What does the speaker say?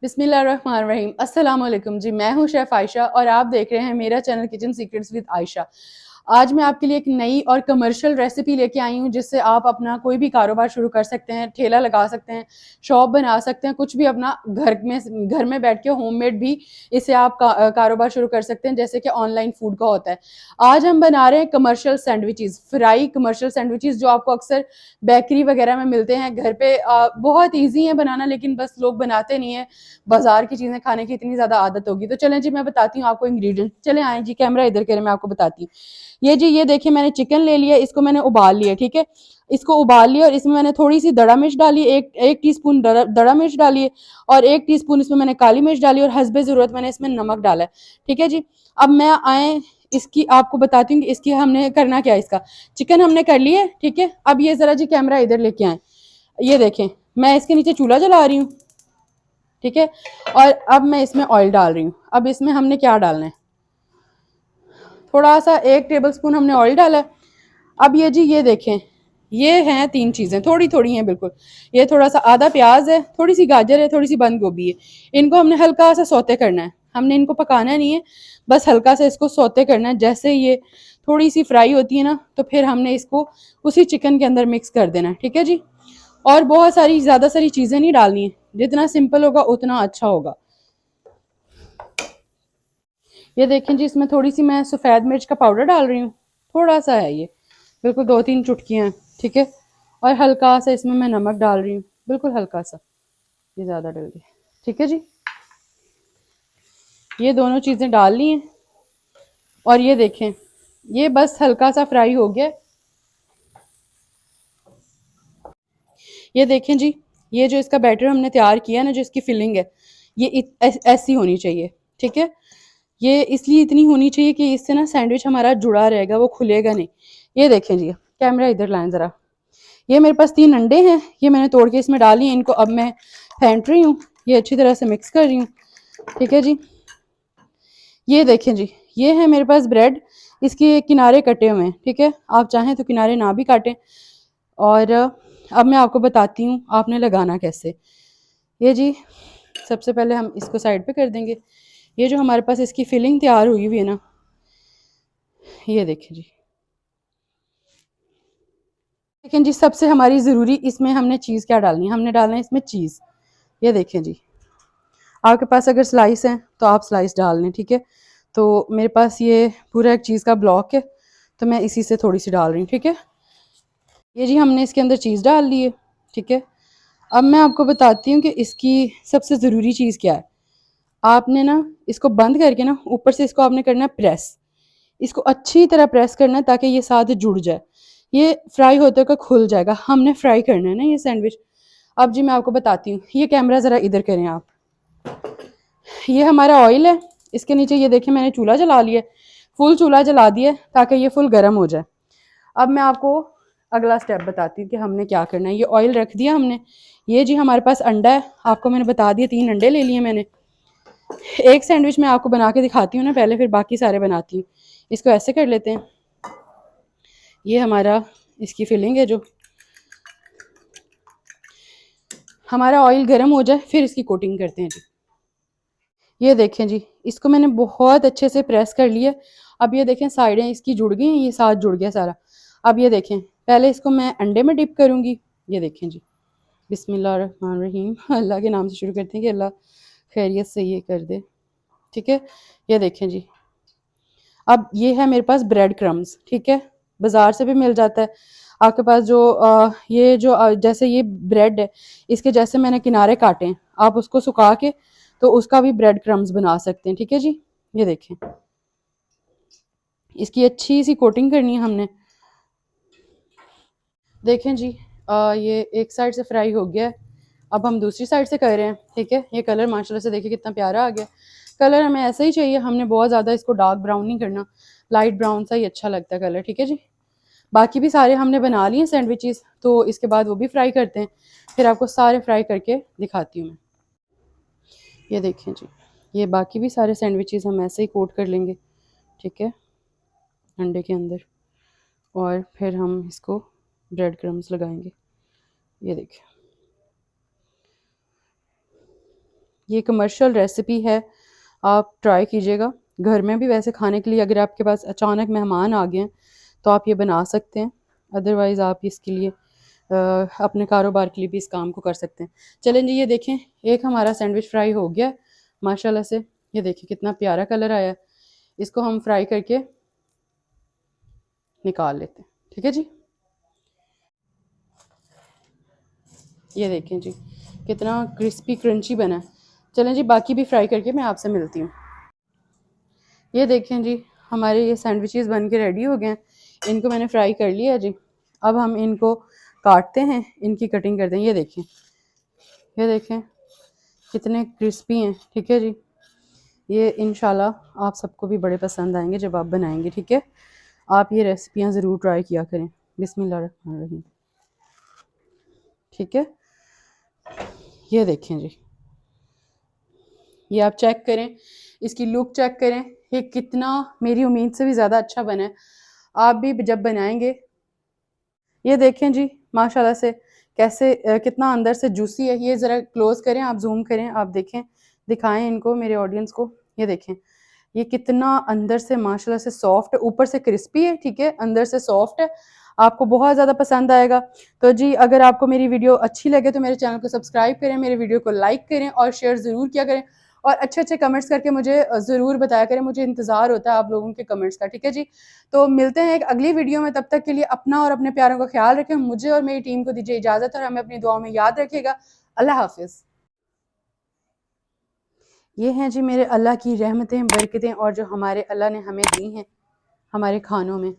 बिस्मिल्लाहिर्रहमानिर्रहीम। अस्सलाम वालेकुम जी, मैं हूँ शेफ़ आयशा और आप देख रहे हैं मेरा channel kitchen secrets with Ayesha. आज मैं आपके लिए एक नई और कमर्शियल रेसिपी लेके आई हूँ जिससे आप अपना कोई भी कारोबार शुरू कर सकते हैं, ठेला लगा सकते हैं, शॉप बना सकते हैं, कुछ भी अपना घर में बैठ के होममेड भी इससे आप कारोबार शुरू कर सकते हैं, जैसे कि ऑनलाइन फूड का होता है। आज हम बना रहे हैं commercial sandwiches, fry commercial sandwiches जो आपको अक्सर बेकरी वगैरह में मिलते हैं। घर पे बहुत ईजी है बनाना, लेकिन बस लोग बनाते नहीं है। बाजार की चीजें खाने की इतनी ज्यादा आदत होगी। तो चलें जी, मैं बताती हूँ आपको इंग्रेडिएंट। चले आए जी, कैमरा इधर करें, मैं आपको बताती हूँ। ये जी, ये देखिए, मैंने चिकन ले लिया, इसको मैंने उबाल लिया, ठीक है। इसको उबाल लिया और इसमें मैंने थोड़ी सी दड़ा मिर्च डाली, एक टीस्पून दड़ा मिर्च डाली है, और 1 टीस्पून इसमें मैंने काली मिर्च डाली, और हस्बे जरूरत मैंने इसमें नमक डाला है, ठीक है जी। अब मैं आए इसकी आपको बताती हूँ कि इसकी हमने करना क्या है। इसका चिकन हमने कर लिया है, ठीक है। अब ये जरा जी कैमरा इधर लेके आए, ये देखें, मैं इसके नीचे चूल्हा जला रही हूँ, ठीक है। और अब मैं इसमें ऑयल डाल रही हूँ। अब इसमें हमने क्या डालना है, थोड़ा सा 1 टेबल स्पून हमने ऑयल डाला है। अब ये जी, ये देखें, ये हैं 3 चीज़ें, थोड़ी थोड़ी हैं बिल्कुल। ये थोड़ा सा आधा प्याज है, थोड़ी सी गाजर है, थोड़ी सी बंद गोभी है। इनको हमने हल्का सा सौते करना है, हमने इनको पकाना नहीं है, बस हल्का सा इसको सौते करना है। जैसे ये थोड़ी सी फ्राई होती है ना, तो फिर हमने इसको उसी चिकन के अंदर मिक्स कर देना है, ठीक है जी। और बहुत सारी ज़्यादा सारी चीज़ें नहीं डालनी है, जितना सिंपल होगा उतना अच्छा होगा। ये देखें जी, इसमें थोड़ी सी मैं सफ़ेद मिर्च का पाउडर डाल रही हूँ, थोड़ा सा है ये, बिल्कुल 2-3 चुटकियाँ, ठीक है। और हल्का सा इसमें मैं नमक डाल रही हूँ, बिल्कुल हल्का सा, ये ज़्यादा डल गया, ठीक है जी। ये दोनों चीज़ें डाल ली हैं और ये देखें, ये बस हल्का सा फ्राई हो गया। ये देखें जी, ये जो इसका बैटर हमने तैयार किया ना, जो इसकी फिलिंग है, ये ऐसी होनी चाहिए, ठीक है। ये इसलिए इतनी होनी चाहिए कि इससे ना सैंडविच हमारा जुड़ा रहेगा, वो खुलेगा नहीं। ये देखें जी, कैमरा इधर लाएं ज़रा। ये मेरे पास 3 अंडे हैं, ये मैंने तोड़ के इसमें डाली हैं। इनको अब मैं फेंट रही हूँ, ये अच्छी तरह से मिक्स कर रही हूँ, ठीक है जी। ये देखें जी, ये है मेरे पास ब्रेड, इसके किनारे कटे हुए हैं, ठीक है। आप चाहें तो किनारे ना भी काटें। और अब मैं आपको बताती हूँ आपने लगाना कैसे। ये जी, सबसे पहले हम इसको साइड पे कर देंगे। ये जो हमारे पास इसकी फिलिंग तैयार हुई हुई है ना, ये देखें जी। लेकिन जी, सबसे हमारी ज़रूरी इसमें हमने चीज़ क्या डालनी है, हमने डालना है इसमें चीज़। ये देखें जी, आपके पास अगर स्लाइस है तो आप स्लाइस डाल लें, ठीक है। तो मेरे पास ये पूरा एक चीज़ का ब्लॉक है, तो मैं इसी से थोड़ी सी डाल रही हूँ, ठीक है। ये जी, हमने इसके अंदर चीज़ डाल ली है, ठीक है। अब मैं आपको बताती हूँ कि इसकी सबसे ज़रूरी चीज़ क्या है। आपने ना इसको बंद करके ना ऊपर से इसको आपने करना है प्रेस। इसको अच्छी तरह प्रेस करना है ताकि ये साथ जुड़ जाए। ये फ्राई होते हुए खुल जाएगा, हमने फ्राई करना है ना ये सैंडविच। अब जी मैं आपको बताती हूँ, ये कैमरा ज़रा इधर करें आप। ये हमारा ऑयल है, इसके नीचे ये देखें, मैंने चूल्हा जला लिया, फुल चूल्हा जला दिया ताकि ये फुल गर्म हो जाए। अब मैं आपको अगला स्टेप बताती हूँ कि हमने क्या करना है। ये ऑयल रख दिया हमने। ये जी हमारे पास अंडा है, आपको मैंने बता दिया, 3 अंडे ले लिए मैंने। एक सैंडविच मैं आपको बना के दिखाती हूँ ना पहले, फिर बाकी सारे बनाती हूँ। इसको ऐसे कर लेते हैं। ये हमारा इसकी फिलिंग है, जो हमारा ऑयल गर्म हो जाए फिर इसकी कोटिंग करते हैं जी। ये देखें जी, इसको मैंने बहुत अच्छे से प्रेस कर लिया। अब ये देखें, साइडें इसकी जुड़ गई हैं, ये साथ जुड़ गया सारा। अब ये देखें, पहले इसको मैं अंडे में डिप करूँगी। ये देखें जी, बिस्मिल्लाहिर्रहमानिर्रहीम, अल्लाह के नाम से शुरू करते हैं कि अल्लाह खैरियत से ये कर दे, ठीक है। ये देखें जी, अब ये है मेरे पास ब्रेड क्रम्स, ठीक है। बाज़ार से भी मिल जाता है आपके पास। जो ये जो जैसे ये ब्रेड है, इसके जैसे मैंने किनारे काटे हैं, आप उसको सुखा के तो उसका भी ब्रेड क्रम्स बना सकते हैं, ठीक है जी। ये देखें, इसकी अच्छी सी कोटिंग करनी है हमने। देखें जी, ये एक साइड से फ्राई हो गया है। अब हम दूसरी साइड से कर रहे हैं, ठीक है। ये कलर माशाल्लाह से देखिए कितना प्यारा आ गया। कलर हमें ऐसा ही चाहिए, हमने बहुत ज़्यादा इसको डार्क ब्राउन नहीं करना, लाइट ब्राउन सा ही अच्छा लगता है कलर, ठीक है जी। बाकी भी सारे हमने बना लिए सैंडविचेस, तो इसके बाद वो भी फ्राई करते हैं, फिर आपको सारे फ्राई करके दिखाती हूँ मैं। ये देखें जी, ये बाकी भी सारे सैंडविचेस हम ऐसे ही कोट कर लेंगे, ठीक है, अंडे के अंदर। और फिर हम इसको ब्रेड क्रम्स लगाएंगे। ये देखिए, ये कमर्शियल रेसिपी है, आप ट्राई कीजिएगा घर में भी। वैसे खाने के लिए अगर आपके पास अचानक मेहमान आ गए हैं तो आप ये बना सकते हैं, अदरवाइज़ आप इसके लिए अपने कारोबार के लिए भी इस काम को कर सकते हैं। चलें जी, ये देखें एक हमारा सैंडविच फ्राई हो गया माशाल्लाह से। ये देखिए कितना प्यारा कलर आया। इसको हम फ्राई करके निकाल लेते हैं, ठीक है जी। ये देखें जी कितना क्रिस्पी क्रंची बना है। चलें जी बाकी भी फ्राई करके मैं आपसे मिलती हूँ। ये देखें जी हमारे ये सैंडविचेस बन के रेडी हो गए हैं। इनको मैंने फ्राई कर लिया जी। अब हम इनको काटते हैं, इनकी कटिंग करते हैं। ये देखें कितने क्रिस्पी हैं, ठीक है जी। ये इंशाल्लाह आप सबको भी बड़े पसंद आएंगे जब आप बनाएंगे, ठीक है। आप ये रेसिपियाँ ज़रूर ट्राई किया करें। बिस्मिल्लाहिर्रहमानिर्रहीम, ठीक है। ये देखें जी, ये आप चेक करें, इसकी लुक चेक करें, ये कितना मेरी उम्मीद से भी ज़्यादा अच्छा बना है। आप भी जब बनाएंगे, ये देखें जी माशाल्लाह से कैसे कितना अंदर से जूसी है। ये ज़रा क्लोज करें, आप जूम करें, आप देखें, दिखाएं इनको मेरे ऑडियंस को। ये देखें ये कितना अंदर से माशाल्लाह से सॉफ्ट है, ऊपर से क्रिस्पी है, ठीक है, अंदर से सॉफ्ट है। आपको बहुत ज़्यादा पसंद आएगा। तो जी अगर आपको मेरी वीडियो अच्छी लगे तो मेरे चैनल को सब्सक्राइब करें, मेरे वीडियो को लाइक करें और शेयर ज़रूर किया करें, और अच्छे अच्छे कमेंट्स करके मुझे ज़रूर बताया करें। मुझे इंतज़ार होता है आप लोगों के कमेंट्स का, ठीक है जी। तो मिलते हैं एक अगली वीडियो में, तब तक के लिए अपना और अपने प्यारों का ख्याल रखें। मुझे और मेरी टीम को दीजिए इजाज़त और हमें अपनी दुआओं में याद रखिएगा। अल्लाह हाफिज़। ये हैं जी मेरे अल्लाह की रहमतें, बरकतें और जो हमारे अल्लाह ने हमें दी हैं हमारे खानों में।